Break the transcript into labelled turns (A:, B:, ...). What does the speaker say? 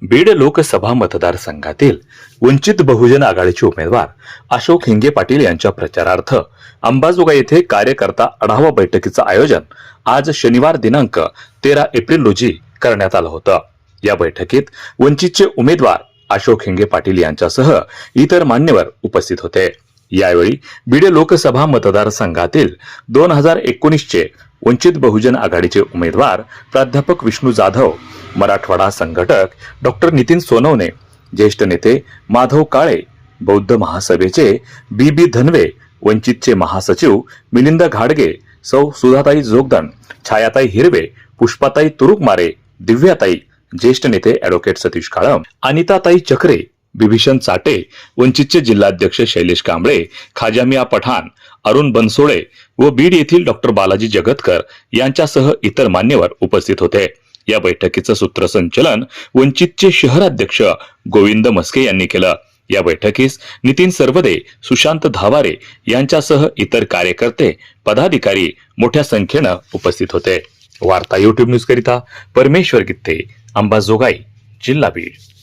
A: बीड लोकसभा मतदारसंघातील वंचित बहुजन आघाडीचे उमेदवार अशोक हिंगे पाटील यांच्या प्रचारार्थ अंबाजोगाई येथे कार्यकर्ता आढावा बैठकीचं आयोजन आज शनिवार दिनांक 13 एप्रिल रोजी करण्यात आलं होतं। या बैठकीत वंचितचे उमेदवार अशोक हिंगे पाटील यांच्यासह इतर मान्यवर उपस्थित होते। यावेळी बीड लोकसभा मतदारसंघातील 2019 चे वंचित बहुजन आघाडीचे उमेदवार प्राध्यापक विष्णू जाधव, मराठवाडा संघटक डॉक्टर नितीन सोनवणे, ज्येष्ठ नेते माधव काळे, बौद्ध महासभेचे बी धनवे, वंचितचे महासचिव मिलिंद घाडगे, सौ सुधाताई जोगदंड, छायाताई हिरवे, पुष्पाताई तुरुकमारे, दिव्याताई, ज्येष्ठ नेते ॲडव्होकेट सतीश काळम, अनिताताई चक्रे, बिभीषण चाटे, वंचितचे जिल्हाध्यक्ष शैलेश कांबळे, खाजामिया पठाण, अरुण बनसोडे व बीड येथील डॉक्टर बालाजी जगतकर यांच्यासह इतर मान्यवर उपस्थित होते। या बैठकीचं सूत्रसंचलन वंचितचे शहराध्यक्ष गोविंद मस्के यांनी केलं। या बैठकीस नितीन सरवदे, सुशांत धावारे यांच्यासह इतर कार्यकर्ते, पदाधिकारी मोठ्या संख्येनं उपस्थित होते। वार्ता YouTube न्यूज करिता परमेश्वर गित्ते, अंबाजोगाई, जिल्हा बीड।